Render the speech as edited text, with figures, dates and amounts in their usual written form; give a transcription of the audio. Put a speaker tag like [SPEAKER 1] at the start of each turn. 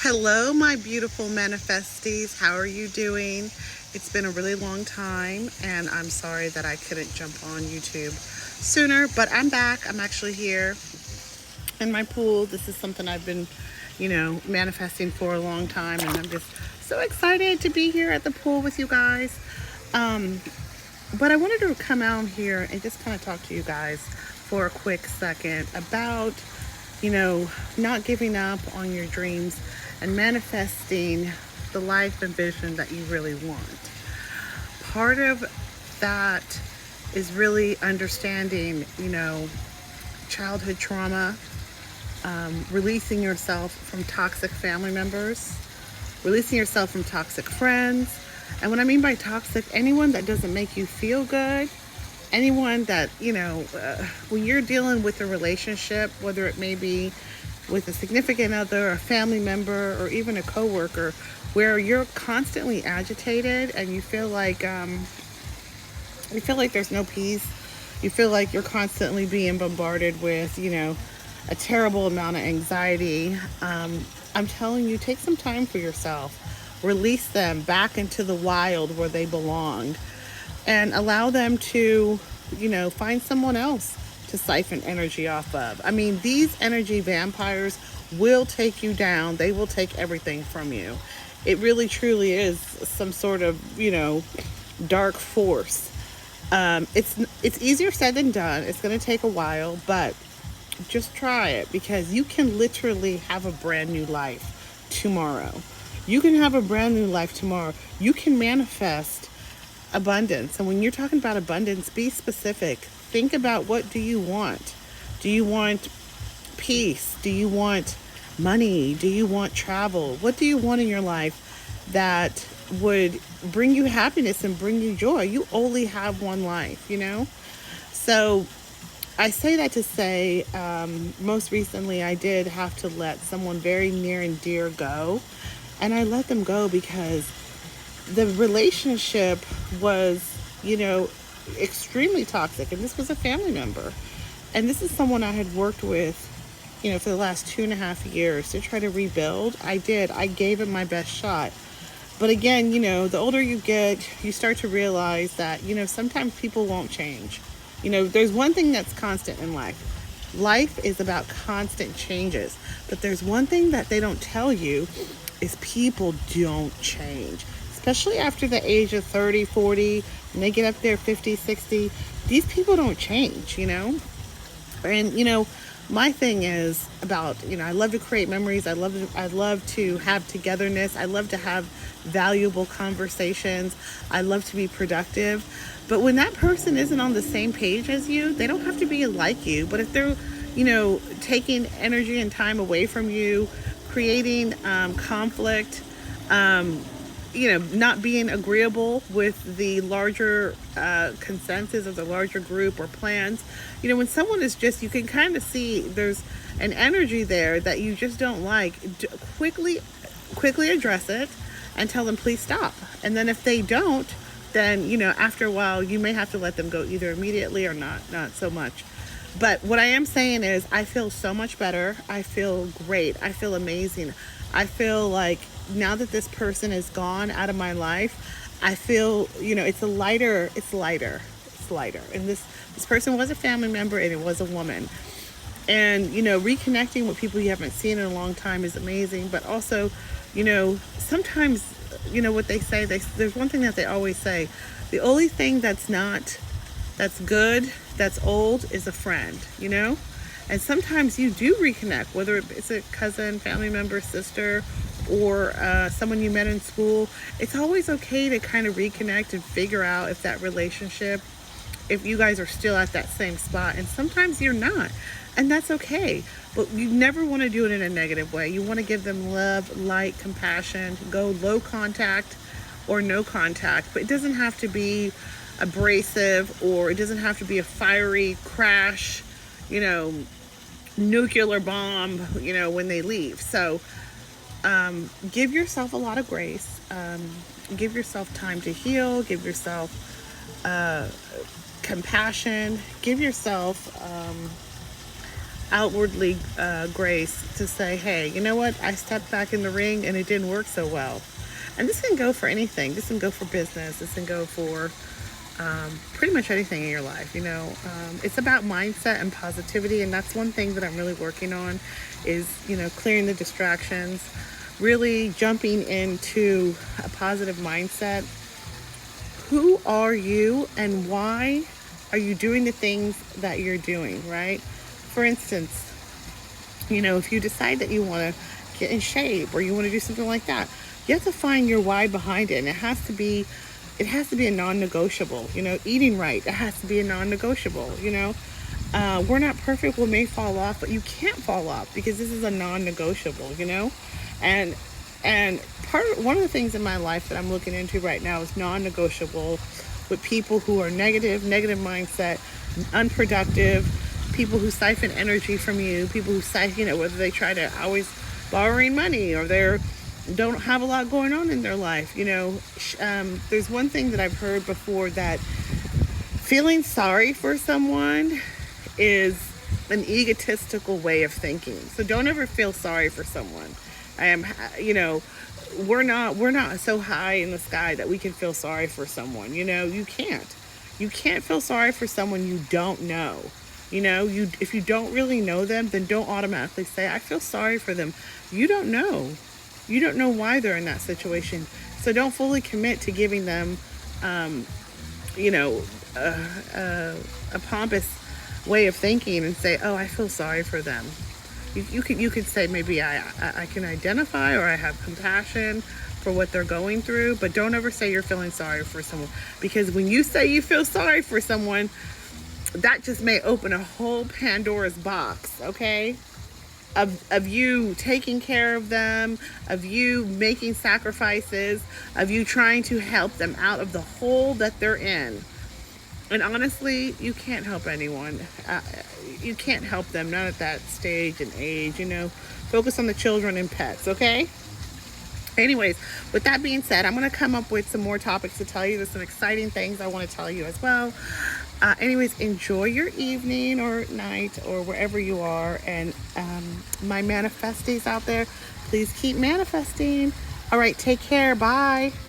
[SPEAKER 1] Hello, my beautiful manifesties. How are you doing? It's been a really long time, and I'm sorry that I couldn't jump on YouTube sooner, but I'm back. I'm actually here in my pool. This is something I've been, manifesting for a long time, and I'm just so excited to be here at the pool with you guys. Um, but I wanted to come out here and just kind of talk to you guys for a quick second about not giving up on your dreams and manifesting the life and vision that you really want. Part of that is really understanding, childhood trauma, releasing yourself from toxic family members, releasing yourself from toxic friends. And what I mean by toxic, anyone that doesn't make you feel good, anyone that, when you're dealing with a relationship, whether it may be with a significant other, a family member, or even a coworker, where you're constantly agitated and you feel like there's no peace. You feel like you're constantly being bombarded with, a terrible amount of anxiety. I'm telling you, take some time for yourself. Release them back into the wild where they belong and allow them to, find someone else to siphon energy off of. I mean, these energy vampires will take you down. They will take everything from you. It really truly is some sort of, dark force. It's easier said than done. It's going to take a while, but just try it because you can literally have a brand new life tomorrow. You can have a brand new life tomorrow. You can manifest abundance. And when you're talking about abundance, be specific. Think about, what do you want? Do you want peace? Do you want money? Do you want travel? What do you want in your life that would bring you happiness and bring you joy? You only have one life. So I say that to say, most recently I did have to let someone very near and dear go. And I let them go because the relationship was, extremely toxic. And this was a family member. And this is someone I had worked with, for the last 2.5 years to try to rebuild. I did. I gave it my best shot. But again, the older you get, you start to realize that, sometimes people won't change. There's one thing that's constant in life. Life is about constant changes. But there's one thing that they don't tell you is people don't change. Especially after the age of 30, 40, and they get up there 50, 60. These people don't change. And, my thing is about, I love to create memories. I love to have togetherness. I love to have valuable conversations. I love to be productive. But when that person isn't on the same page as you, they don't have to be like you. But if they're, taking energy and time away from you, creating conflict, not being agreeable with the larger consensus of the larger group or plans. When someone is just, you can kind of see there's an energy there that you just don't like. Quickly address it and tell them, please stop. And then if they don't, then, after a while, you may have to let them go either immediately or not so much. But what I am saying is, I feel so much better. I feel great. I feel amazing. I feel like now that this person is gone out of my life, I feel, it's lighter. And this person was a family member, and it was a woman. And, reconnecting with people you haven't seen in a long time is amazing. But also, sometimes, what they say, there's one thing that they always say: the only thing that's good, that's old, is a friend. And sometimes you do reconnect, whether it's a cousin, family member, sister, or someone you met in school. It's always okay to kind of reconnect and figure out if that relationship, if you guys are still at that same spot. And sometimes you're not, and that's okay. But you never want to do it in a negative way. You want to give them love, light, compassion, go low contact or no contact. But it doesn't have to be abrasive, or it doesn't have to be a fiery crash, nuclear bomb, when they leave. So give yourself a lot of grace. Give yourself time to heal. Give yourself compassion. Give yourself outwardly grace to say, hey, you know what? I stepped back in the ring and it didn't work so well. And this can go for anything. This can go for business. This can go for pretty much anything in your life. It's about mindset and positivity, and that's one thing that I'm really working on is, clearing the distractions, really jumping into a positive mindset. Who are you and why are you doing the things that you're doing, right? For instance, if you decide that you want to get in shape or you want to do something like that, you have to find your why behind it, and it has to be a non-negotiable. Eating right, it has to be a non-negotiable. We're not perfect. We may fall off, but you can't fall off because this is a non-negotiable. And one of the things in my life that I'm looking into right now is non-negotiable with people who are negative mindset, unproductive, people who siphon energy from you, people who siphon, whether they try to always borrowing money or they're don't have a lot going on in their life. There's one thing that I've heard before, that feeling sorry for someone is an egotistical way of thinking. So don't ever feel sorry for someone. We're not so high in the sky that we can feel sorry for someone. You can't feel sorry for someone you don't know. If you don't really know them, then don't automatically say, I feel sorry for them. You don't know. You don't know why they're in that situation. So don't fully commit to giving them, a pompous way of thinking and say, oh, I feel sorry for them. You could say, maybe I can identify, or I have compassion for what they're going through, but don't ever say you're feeling sorry for someone, because when you say you feel sorry for someone, that just may open a whole Pandora's box, okay? Of you taking care of them, of you making sacrifices, of you trying to help them out of the hole that they're in. And honestly, you can't help anyone. You can't help them, not at that stage and age. Focus on the children and pets, okay? Anyways, with that being said, I'm going to come up with some more topics to tell you. There's some exciting things I want to tell you as well. Anyways, enjoy your evening or night or wherever you are. And my manifesties out there, please keep manifesting. All right, take care. Bye.